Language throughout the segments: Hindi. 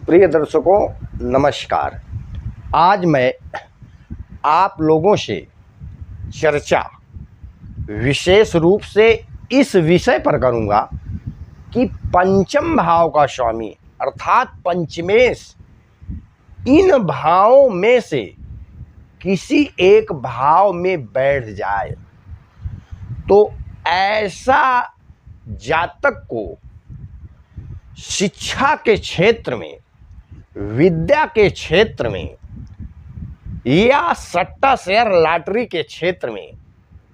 प्रिय दर्शकों नमस्कार। आज मैं आप लोगों से चर्चा विशेष रूप से इस विषय पर करूंगा कि पंचम भाव का स्वामी अर्थात पंचमेश इन भावों में से किसी एक भाव में बैठ जाए तो ऐसा जातक को शिक्षा के क्षेत्र में, विद्या के क्षेत्र में या सट्टा शेयर लॉटरी के क्षेत्र में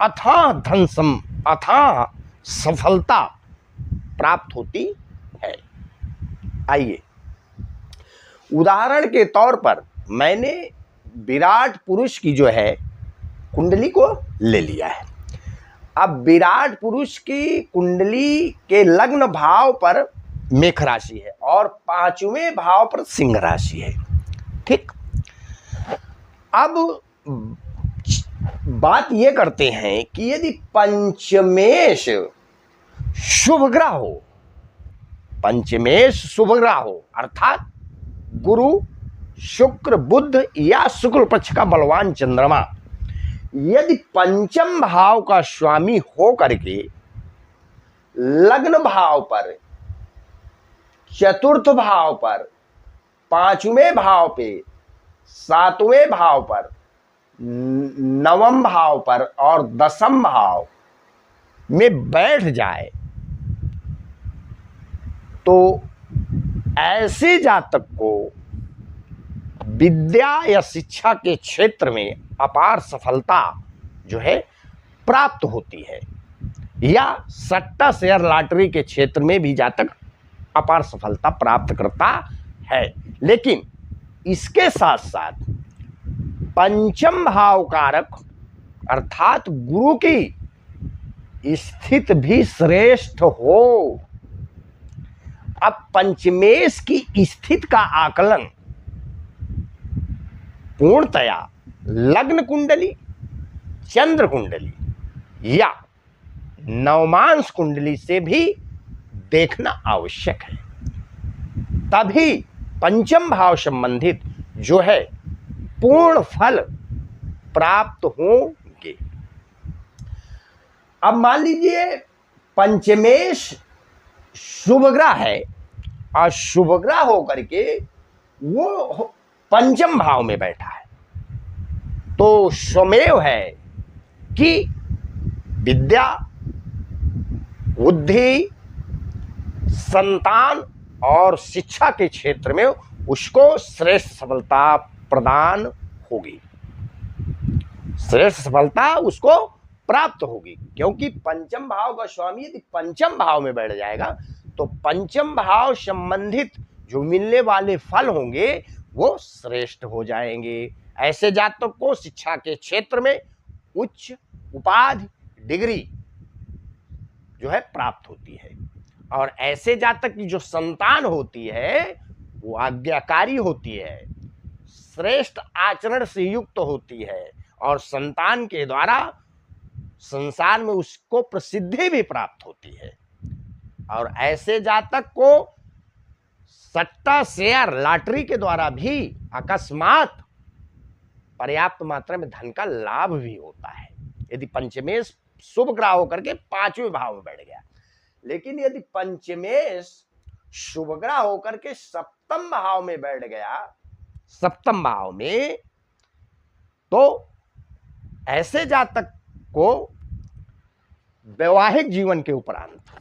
अथाह सफलता प्राप्त होती है। आइए उदाहरण के तौर पर मैंने विराट पुरुष की जो है कुंडली को ले लिया है। अब विराट पुरुष की कुंडली के लग्न भाव पर मेष राशि है और पांचवें भाव पर सिंह राशि है। ठीक, अब बात यह करते हैं कि यदि पंचमेश शुभ ग्रह हो, पंचमेश शुभ ग्रह हो अर्थात गुरु, शुक्र, बुध या शुक्ल पक्ष का बलवान चंद्रमा यदि पंचम भाव का स्वामी हो करके लग्न भाव पर, चतुर्थ भाव पर, पांचवें भाव पे, सातवें भाव पर, नवम भाव पर और दसम भाव में बैठ जाए तो ऐसे जातक को विद्या या शिक्षा के क्षेत्र में अपार सफलता जो है प्राप्त होती है या सट्टा शेयर लॉटरी के क्षेत्र में भी जातक अपार सफलता प्राप्त करता है। लेकिन इसके साथ साथ पंचम भाव कारक अर्थात गुरु की स्थिति भी श्रेष्ठ हो। अब पंचमेश की स्थिति का आकलन पूर्णतया लग्न कुंडली, चंद्र कुंडली या नवमांश कुंडली से भी देखना आवश्यक है, तभी पंचम भाव संबंधित जो है पूर्ण फल प्राप्त होंगे। अब मान लीजिए पंचमेश शुभ ग्रह है और शुभ ग्रह होकर के वो पंचम भाव में बैठा है तो स्वमेव है कि विद्या, बुद्धि, संतान और शिक्षा के क्षेत्र में उसको श्रेष्ठ सफलता प्रदान होगी, श्रेष्ठ सफलता उसको प्राप्त होगी। क्योंकि पंचम भाव का स्वामी यदि पंचम भाव में बैठ जाएगा तो पंचम भाव संबंधित जो मिलने वाले फल होंगे वो श्रेष्ठ हो जाएंगे। ऐसे जातक को शिक्षा के क्षेत्र में उच्च उपाधि, डिग्री जो है प्राप्त होती है और ऐसे जातक की जो संतान होती है वो आज्ञाकारी होती है, श्रेष्ठ आचरण से युक्त होती है और संतान के द्वारा संसार में उसको प्रसिद्धि भी प्राप्त होती है। और ऐसे जातक को सट्टा शेयर लॉटरी के द्वारा भी अकस्मात पर्याप्त मात्रा में धन का लाभ भी होता है यदि पंचमेश शुभ ग्रह होकर के पांचवें भाव में बैठ गया। लेकिन यदि पंचमेश शुभ ग्रह होकर के सप्तम भाव में बैठ गया, सप्तम भाव में, तो ऐसे जातक को वैवाहिक जीवन के उपरांत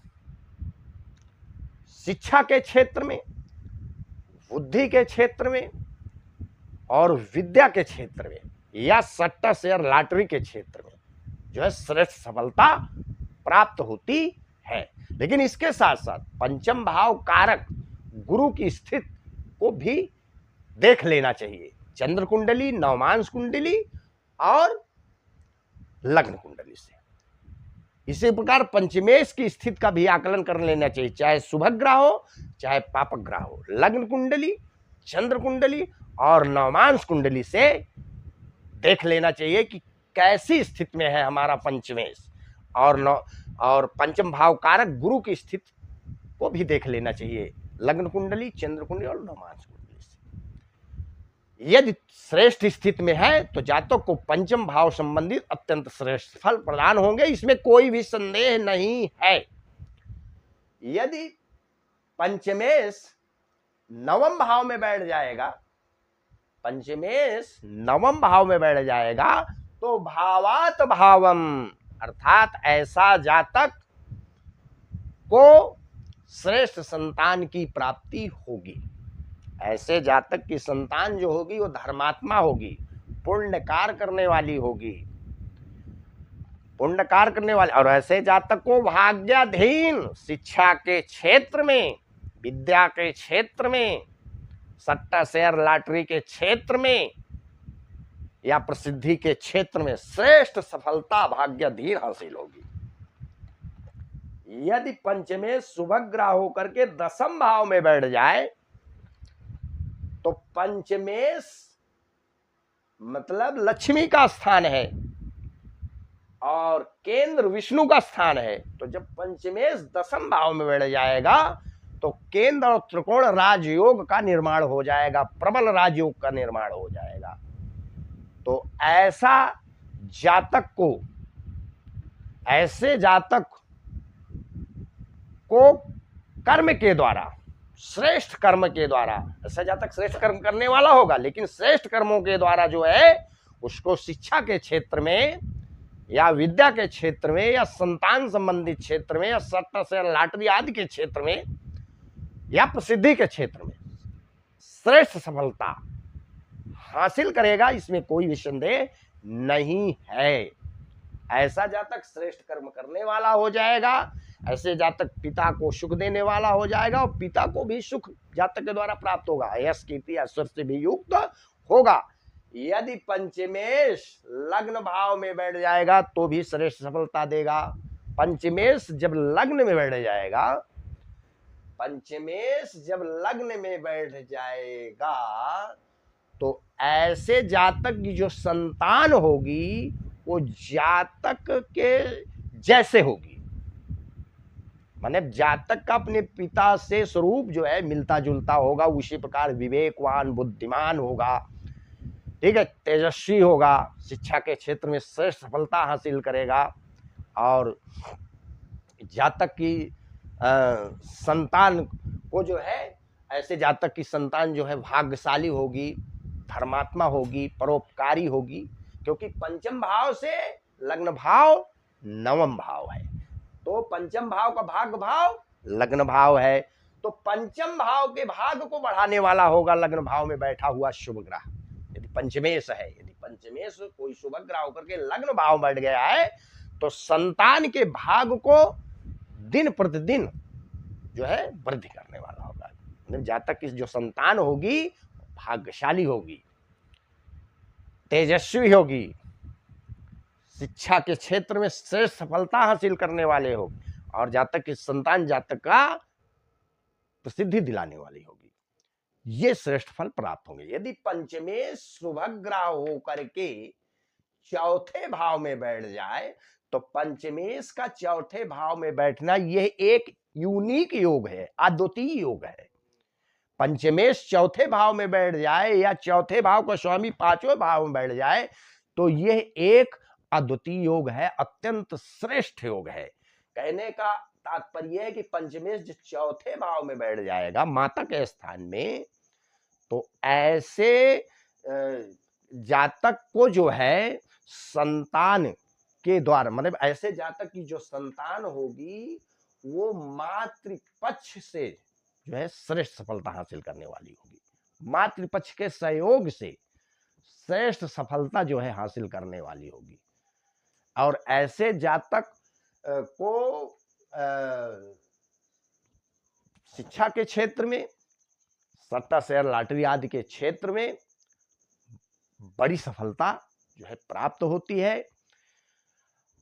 शिक्षा के क्षेत्र में, बुद्धि के क्षेत्र में और विद्या के क्षेत्र में या सट्टा शेयर लॉटरी के क्षेत्र में जो है श्रेष्ठ सफलता प्राप्त होती है। लेकिन इसके साथ साथ पंचम भाव कारक गुरु की स्थिति को भी देख लेना चाहिए, चंद्र कुंडली, नवमांश कुंडली और लग्न कुंडली से। इसी प्रकार पंचमेश की स्थिति का भी आकलन कर लेना चाहिए, चाहे शुभ ग्रह हो चाहे पापक ग्रह हो। लग्न कुंडली, चंद्र कुंडली और नवमांश कुंडली से देख लेना चाहिए कि कैसी स्थिति में है हमारा पंचमेश और पंचम भाव कारक गुरु की स्थिति को भी देख लेना चाहिए, लग्न कुंडली, चंद्र कुंडली और नवमांश कुंडली। यदि श्रेष्ठ स्थिति में है तो जातक को पंचम भाव संबंधित अत्यंत श्रेष्ठ फल प्रदान होंगे, इसमें कोई भी संदेह नहीं है। यदि पंचमेश नवम भाव में बैठ जाएगा, पंचमेश नवम भाव में बैठ जाएगा तो भावात भावम, अर्थात ऐसा जातक को श्रेष्ठ संतान की प्राप्ति होगी। ऐसे जातक की संतान जो होगी वो धर्मात्मा होगी, पुण्य कार्य करने वाली होगी, पुण्य कार्य करने वाले। और ऐसे जातक को भाग्याधीन शिक्षा के क्षेत्र में, विद्या के क्षेत्र में, सट्टा शेयर लॉटरी के क्षेत्र में या प्रसिद्धि के क्षेत्र में श्रेष्ठ सफलता भाग्याधीन हासिल होगी। यदि पंचमेश सुभग्रह होकर के दसम भाव में बैठ जाए तो पंचमेश मतलब लक्ष्मी का स्थान है और केंद्र विष्णु का स्थान है। तो जब पंचमेश दसम भाव में बैठ जाएगा तो केंद्र और त्रिकोण राजयोग का निर्माण हो जाएगा, प्रबल राजयोग का निर्माण हो जाएगा। तो ऐसा जातक को, ऐसे जातक को कर्म के द्वारा, श्रेष्ठ कर्म के द्वारा, ऐसा जातक श्रेष्ठ कर्म करने वाला होगा, लेकिन श्रेष्ठ कर्मों के द्वारा जो है उसको शिक्षा के क्षेत्र में या विद्या के क्षेत्र में या संतान संबंधित क्षेत्र में या सट्टा शेयर लॉटरी आदि के क्षेत्र में या प्रसिद्धि के क्षेत्र में श्रेष्ठ सफलता हासिल करेगा, इसमें कोई भी संदेह नहीं है। ऐसा जातक श्रेष्ठ कर्म करने वाला हो जाएगा, ऐसे जातक पिता को सुख देने वाला हो जाएगा और पिता को भी सुख जातक के द्वारा प्राप्त होगा, यश कीर्ति ऐश्वर्य से भी युक्त होगा। यदि पंचमेश लग्न भाव में बैठ जाएगा तो भी श्रेष्ठ सफलता देगा। पंचमेश जब लग्न में बैठ जाएगा, पंचमेश जब लग्न में बैठ जाएगा तो ऐसे जातक की जो संतान होगी वो जातक के जैसे होगी, माने जातक का अपने पिता से स्वरूप जो है मिलता जुलता होगा, उसी प्रकार विवेकवान बुद्धिमान होगा, ठीक है, तेजस्वी होगा, शिक्षा के क्षेत्र में श्रेष्ठ सफलता हासिल करेगा। और जातक की संतान को जो है, ऐसे जातक की संतान जो है भाग्यशाली होगी, धर्मात्मा होगी, परोपकारी होगी, क्योंकि पंचम भाव से लग्न भाव नवम भाव है, तो पंचम भाव का भाग्य भाव लग्न भाव है, तो पंचम भाव के भाग्य को बढ़ाने वाला होगा लग्न भाव में बैठा हुआ शुभ ग्रह। यदि पंचमेश है, यदि पंचमेश कोई शुभ ग्रह होकर के लग्न भाव बैठ गया है तो संतान के भाग्य को दिन प्रतिदिन जो है वृद्धि करने वाला होगा। जातक की जो संतान होगी भाग्यशाली होगी, तेजस्वी होगी, शिक्षा के क्षेत्र में श्रेष्ठ सफलता हासिल करने वाले हो, और जातक की संतान जातक का प्रसिद्धि दिलाने वाली होगी, ये श्रेष्ठ फल प्राप्त होंगे। यदि पंचमेश शुभग्रह होकर के चौथे भाव में बैठ जाए तो पंचमेश का चौथे भाव में बैठना यह एक यूनिक योग है, अद्वितीय योग है। पंचमेश चौथे भाव में बैठ जाए या चौथे भाव का स्वामी पांचवें भाव में बैठ जाए तो यह एक अद्वितीय योग है, अत्यंत श्रेष्ठ योग है। कहने का तात्पर्य है कि पंचमेश जो चौथे भाव में बैठ जाएगा माता के स्थान में, तो ऐसे जातक को जो है संतान के द्वारा, मतलब ऐसे जातक की जो संतान होगी वो मातृपक्ष से जो है श्रेष्ठ सफलता हासिल करने वाली होगी, मातृपक्ष के सहयोग से श्रेष्ठ सफलता जो है हासिल करने वाली होगी। और ऐसे जातक को शिक्षा के क्षेत्र में, सट्टा शेयर लॉटरी आदि के क्षेत्र में बड़ी सफलता जो है प्राप्त होती है,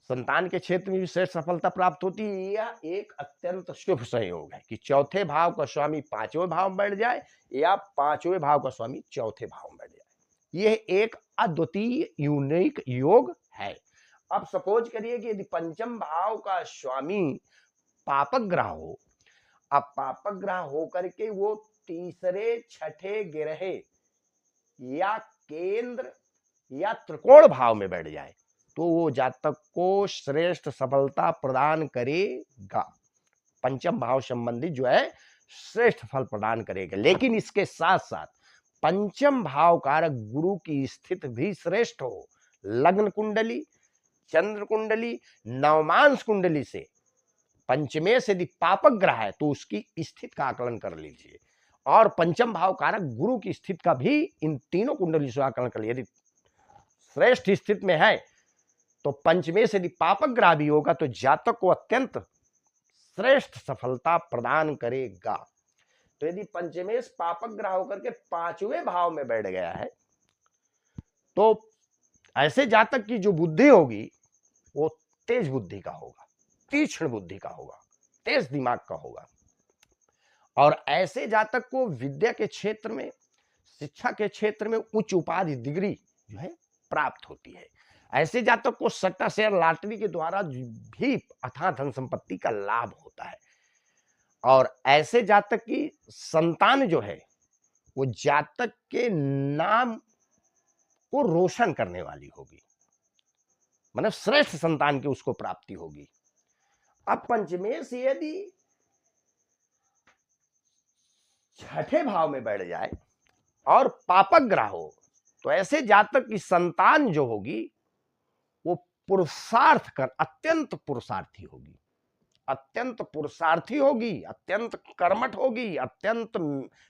संतान के क्षेत्र में भी श्रेष्ठ सफलता प्राप्त होती है। यह एक अत्यंत शुभ संयोग है कि चौथे भाव का स्वामी पांचवें भाव में बैठ जाए या पांचवें भाव का स्वामी चौथे भाव में बैठ जाए, यह एक अद्वितीय यूनिक योग है। अब सपोज करिए कि यदि पंचम भाव का स्वामी पापक ग्रह हो, अब पापक ग्रह होकर के वो तीसरे छठे ग्रह या केंद्र या त्रिकोण भाव में बैठ जाए तो वो जातक को श्रेष्ठ सफलता प्रदान करेगा। पंचम भाव संबंधित जो है श्रेष्ठ फल प्रदान करेगा। लेकिन इसके साथ साथ पंचम भाव कारक गुरु की स्थिति भी श्रेष्ठ हो। लग्न कुंडली, चंद्र कुंडली, नवमांश कुंडली से पंचमे से यदि पापक ग्रह है तो उसकी स्थिति का आकलन कर लीजिए, और पंचम भाव कारक गुरु की स्थिति का भी इन तीनों कुंडली से आकलन कर लीजिए। यदि श्रेष्ठ स्थिति में है तो पंचमे से यदि पापक ग्रह भी होगा तो जातक को अत्यंत श्रेष्ठ सफलता प्रदान करेगा। तो यदि पंचमेश पापक ग्रह होकर के पांचवें भाव में बैठ गया है तो ऐसे जातक की जो बुद्धि होगी वो तेज बुद्धि का होगा, तीक्ष्ण बुद्धि का होगा, तेज दिमाग का होगा। और ऐसे जातक को विद्या के क्षेत्र में, शिक्षा के क्षेत्र में उच्च उपाधि, डिग्री जो है प्राप्त होती है। ऐसे जातक को सट्टा शेयर लॉटरी के द्वारा भी अथाह धन संपत्ति का लाभ होता है। और ऐसे जातक की संतान जो है वो जातक के नाम को रोशन करने वाली होगी, मतलब श्रेष्ठ संतान की उसको प्राप्ति होगी। अब पंचमेश यदि छठे भाव में बैठ जाए और पापक ग्रह हो तो ऐसे जातक की संतान जो होगी वो पुरुषार्थ कर अत्यंत पुरुषार्थी होगी, अत्यंत पुरुषार्थी होगी, अत्यंत कर्मठ होगी, अत्यंत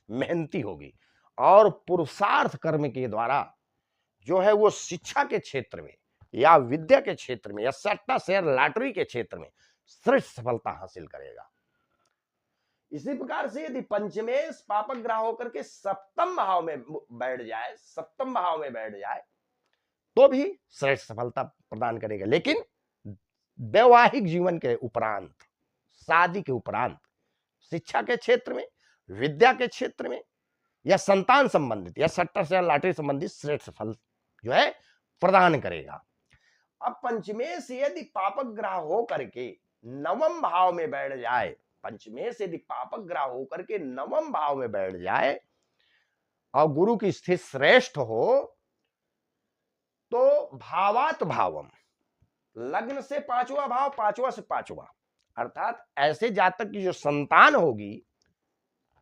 मेहनती होगी। और पुरुषार्थ कर्म के द्वारा जो है वो शिक्षा के क्षेत्र में या विद्या के क्षेत्र में या सट्टा शेयर लॉटरी के क्षेत्र में श्रेष्ठ सफलता हासिल करेगा। इसी प्रकार से यदि पंचमेश पापक ग्रह होकर के सप्तम भाव में बैठ जाए, सप्तम भाव में बैठ जाए तो भी श्रेष्ठ सफलता प्रदान करेगा। लेकिन वैवाहिक जीवन के उपरांत, शादी के उपरांत, शिक्षा के क्षेत्र में, विद्या के क्षेत्र में या संतान संबंधित या सट्टा शेयर लॉटरी संबंधित श्रेष्ठ फल जो है प्रदान करेगा। अब पंचमेश यदि पापक ग्रह हो करके नवम भाव में बैठ जाए, पंचमेश यदि पापक ग्रह होकर के नवम भाव में बैठ जाए और गुरु की स्थिति श्रेष्ठ हो तो भावात भावम, लग्न से पांचवा भाव, पांचवा से पांचवा, अर्थात ऐसे जातक की जो संतान होगी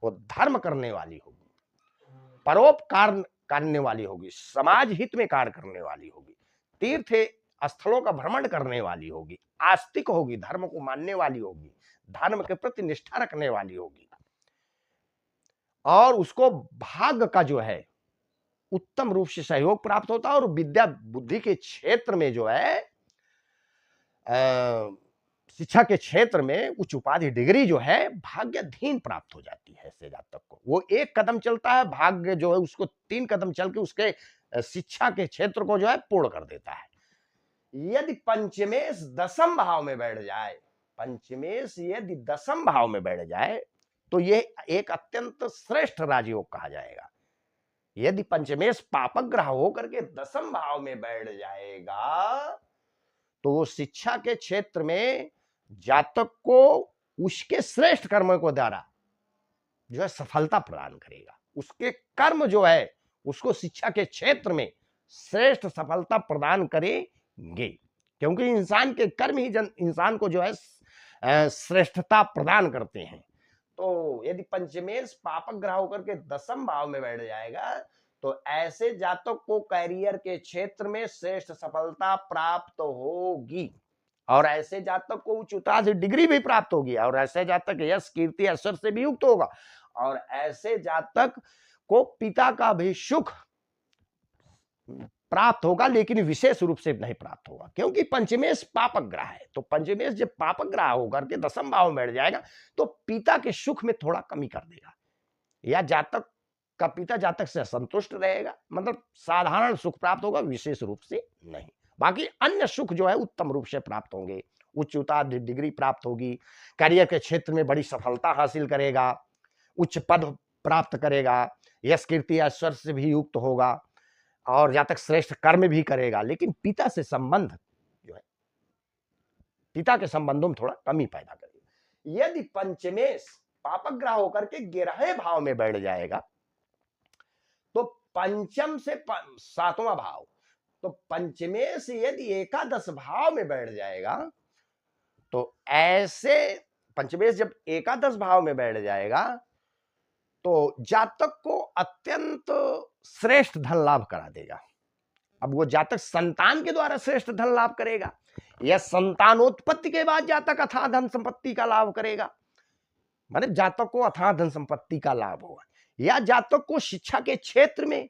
वो धर्म करने वाली होगी, परोपकार करने वाली होगी, समाज हित में कार्य करने वाली होगी, तीर्थ स्थलों का भ्रमण करने वाली होगी, आस्तिक होगी, धर्म को मानने वाली होगी, धर्म के प्रति निष्ठा रखने वाली होगी, और उसको भाग्य का जो है उत्तम रूप से सहयोग प्राप्त होता है। और विद्या बुद्धि के क्षेत्र में जो है शिक्षा के क्षेत्र में उच्च उपाधि, डिग्री जो है भाग्याधीन प्राप्त हो जाती है ऐसे जातक को। वो एक कदम चलता है, भाग्य जो है उसको 3 कदम चल के उसके शिक्षा के क्षेत्र को जो है पूर्ण कर देता है। यदि पंचमेश दसम भाव में बैठ जाए, पंचमेश यदि दसम भाव में बैठ जाए तो ये एक अत्यंत श्रेष्ठ राजयोग कहा जाएगा। यदि पंचमेश पापक ग्रह होकर के दसम भाव में बैठ जाएगा तो वो शिक्षा के क्षेत्र में जातक को उसके श्रेष्ठ कर्मों को द्वारा जो है सफलता प्रदान करेगा। उसके कर्म जो है उसको शिक्षा के क्षेत्र में श्रेष्ठ सफलता प्रदान करेंगे, क्योंकि इंसान के कर्म ही इंसान को जो है श्रेष्ठता प्रदान करते हैं। तो यदि पंचमेश पापक ग्रह होकर के दसम भाव में बैठ जाएगा तो ऐसे जातक को कैरियर के क्षेत्र में श्रेष्ठ सफलता प्राप्त होगी, और ऐसे जातक को उच्च उतार डिग्री भी प्राप्त होगी, और ऐसे जातक यश कीर्ति ऐश्वर्य से भी युक्त होगा, और ऐसे जातक को पिता का भी सुख प्राप्त होगा, लेकिन विशेष रूप से नहीं प्राप्त होगा, क्योंकि पंचमेश पापक ग्रह है। तो पंचमेश जब पापक ग्रह होकर के दसम भाव में बैठ जाएगा तो पिता के सुख में थोड़ा कमी कर देगा, या जातक का पिता जातक से संतुष्ट रहेगा, मतलब साधारण सुख प्राप्त होगा, विशेष रूप से नहीं। बाकी अन्य सुख जो है उत्तम रूप से प्राप्त होंगे, उच्च उतार डिग्री प्राप्त होगी, करियर के क्षेत्र में बड़ी सफलता हासिल करेगा, उच्च पद प्राप्त करेगा, यश कीर्ति ऐश्वर्य से भी युक्त होगा, और जातक श्रेष्ठ कर्म भी करेगा। लेकिन पिता से संबंध जो है, पिता के संबंधों में थोड़ा कमी पैदा करेगा। यदि पंचमेश पापक ग्रह होकर के 11वें भाव में बैठ जाएगा तो पंचम से सातवां भाव, तो पंचमे से यदि एकादश भाव में बैठ जाएगा, तो ऐसे पंचमेश जब एकादश भाव में बैठ जाएगा तो जातक को अत्यंत श्रेष्ठ धन लाभ करा देगा। अब वो जातक संतान के द्वारा श्रेष्ठ धन लाभ करेगा या संतानोत्पत्ति के बाद जातक अथाह धन संपत्ति का लाभ करेगा, माने जातक को अथाह धन संपत्ति का लाभ होगा, या जातक को शिक्षा के क्षेत्र में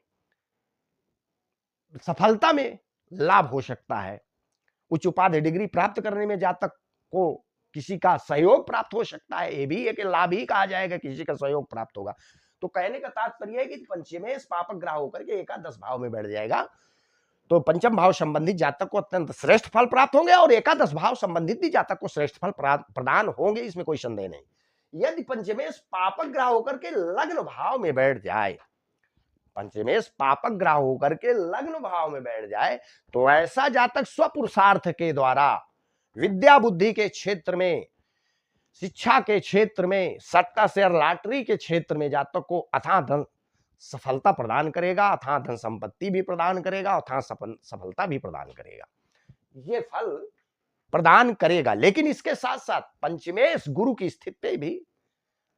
सफलता में लाभ हो सकता है, उच्च उपाधि डिग्री प्राप्त करने में जातक को किसी का सहयोग प्राप्त हो सकता है, ये भी एक लाभ ही कहा जाएगा, किसी का सहयोग प्राप्त होगा। तो कहने का तात्पर्य है कि पंचमेश पापक ग्रह होकर के एकादश भाव में बैठ जाएगा तो पंचम भाव संबंधित जातक को अत्यंत श्रेष्ठ फल प्राप्त होंगे और एकादश भाव संबंधित भी जातक को श्रेष्ठ फल प्रदान होंगे, इसमें कोई संदेह नहीं। यदि पंचमेश पापक ग्रह होकर के लग्न भाव में बैठ जाए, पंचमेश पापक ग्रह होकर के लग्न भाव में बैठ जाए, तो ऐसा जातक स्वपुरुषार्थ के द्वारा विद्या बुद्धि के क्षेत्र में, शिक्षा के क्षेत्र में, सट्टा शेयर लॉटरी के क्षेत्र में जातक को अथाह धन सफलता प्रदान करेगा, अथाह धन संपत्ति भी प्रदान करेगा, अथाह सफलता भी प्रदान करेगा, ये फल प्रदान करेगा। लेकिन इसके साथ साथ पंचमेश गुरु की स्थिति पे भी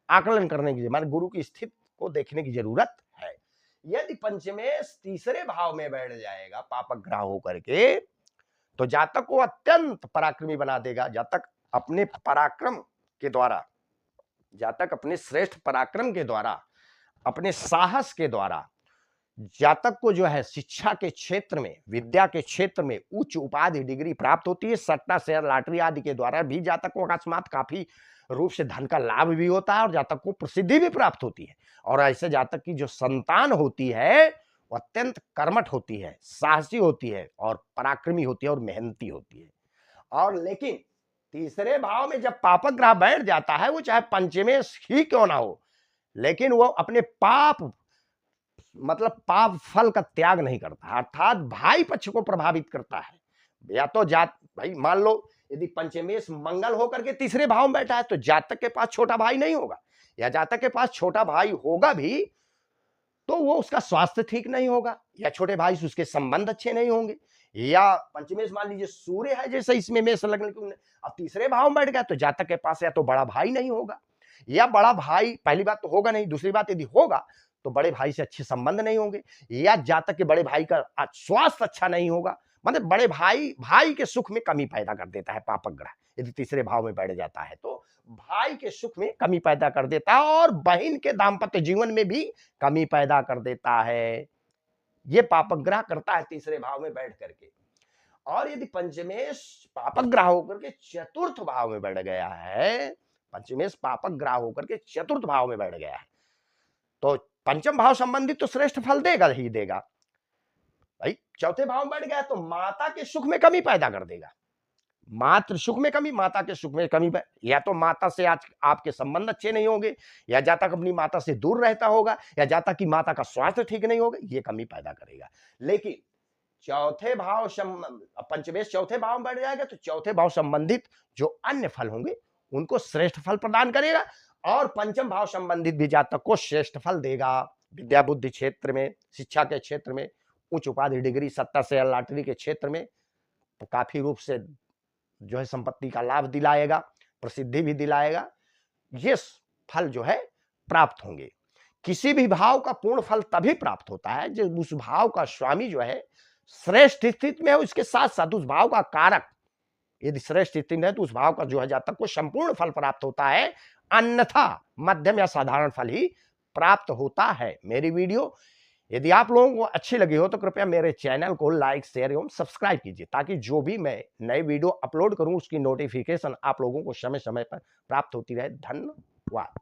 आकलन करने की, माने गुरु की स्थिति को देखने की जरूरत है। यदि पंचमेश तीसरे भाव में बैठ जाएगा पापक ग्रह होकर के, तो जातक को अत्यंत पराक्रमी बना देगा। जातक अपने पराक्रम के द्वारा, जातक अपने श्रेष्ठ पराक्रम के द्वारा, अपने साहस के द्वारा जातक को जो है शिक्षा के क्षेत्र में, विद्या के क्षेत्र में उच्च उपाधि डिग्री प्राप्त होती है। सट्टा शेयर लॉटरी आदि के द्वारा भी जातक को अकस्मात काफी रूप से धन का लाभ भी होता है और जातक को प्रसिद्धि भी प्राप्त होती है। और ऐसे जातक की जो संतान होती है वो अत्यंत कर्मठ होती है, साहसी होती है और पराक्रमी होती है और मेहनती होती है। और लेकिन तीसरे भाव में जब पापक ग्रह बैठ जाता है, वो चाहे पंचमेश ही क्यों ना हो, लेकिन वो अपने पाप मतलब पाप फल का त्याग नहीं करता, अर्थात भाई पक्ष को प्रभावित करता है। या तो जात भाई मान लो यदि पंचमेश मंगल होकर के तीसरे भाव में बैठा है तो जातक के पास छोटा भाई नहीं होगा, या जातक के पास छोटा भाई होगा भी तो वो उसका स्वास्थ्य ठीक नहीं होगा, या छोटे भाई से उसके संबंध अच्छे नहीं होंगे। या पंचमेश मान लीजिए सूर्य है जैसे इसमें मेष लग्न, अब तीसरे भाव में बैठ गया तो जातक के पास या तो बड़ा भाई नहीं होगा, या बड़ा भाई पहली बात तो होगा नहीं, दूसरी बात यदि होगा तो बड़े भाई से अच्छे संबंध नहीं होंगे, या जातक के बड़े भाई का स्वास्थ्य अच्छा नहीं होगा। मतलब बड़े भाई के सुख में कमी पैदा कर देता है पापक ग्रह, यदि तीसरे भाव में बैठ जाता है तो भाई के सुख में कमी पैदा कर देता है और बहन के दाम्पत्य जीवन में भी कमी पैदा कर देता है। ये पापक ग्रह करता है तीसरे भाव में बैठ करके। और यदि पंचमेश पापक ग्रह होकर के चतुर्थ भाव में बैठ गया है, पंचमेश पापक ग्रह होकर के चतुर्थ भाव में बैठ गया है, तो पंचम भाव संबंधित तो श्रेष्ठ फल देगा ही देगा। भाई चौथे भाव में बैठ गया तो माता के सुख में कमी पैदा कर देगा, मातृ सुख में कमी, माता के सुख में कमी, या तो माता से आज आपके संबंध अच्छे नहीं होंगे, या जातक अपनी माता से दूर रहता होगा, या जातक की माता का स्वास्थ्य ठीक नहीं होगा, ये कमी पैदा करेगा। लेकिन चौथे भाव पंचमेश चौथे भाव में बैठ जाएगा तो चौथे भाव संबंधित जो अन्य फल होंगे उनको श्रेष्ठ फल प्रदान करेगा, और पंचम भाव संबंधित भी जातक को श्रेष्ठ फल देगा। विद्या बुद्धि क्षेत्र में, शिक्षा के क्षेत्र में, उच्च उपाधि डिग्री, सट्टा शेयर लॉटरी के क्षेत्र में तो काफी रूप से जो है संपत्ति का लाभ दिलाएगा, प्रसिद्धि भी दिलाएगा। ये फल जो है प्राप्त होंगे। किसी भी भाव का पूर्ण फल तभी प्राप्त होता है जब उस भाव का स्वामी जो है श्रेष्ठ स्थिति में हो, इसके साथ साथ उस भाव का कारक यदि श्रेष्ठ स्थिति में है तो उस भाव का जो है जातक को संपूर्ण फल प्राप्त होता है, अन्यथा मध्यम या साधारण फल ही प्राप्त होता है। मेरी वीडियो यदि आप लोगों को अच्छी लगी हो तो कृपया मेरे चैनल को लाइक, शेयर एवं सब्सक्राइब कीजिए, ताकि जो भी मैं नई वीडियो अपलोड करूं उसकी नोटिफिकेशन आप लोगों को समय समय पर प्राप्त होती रहे। धन्यवाद।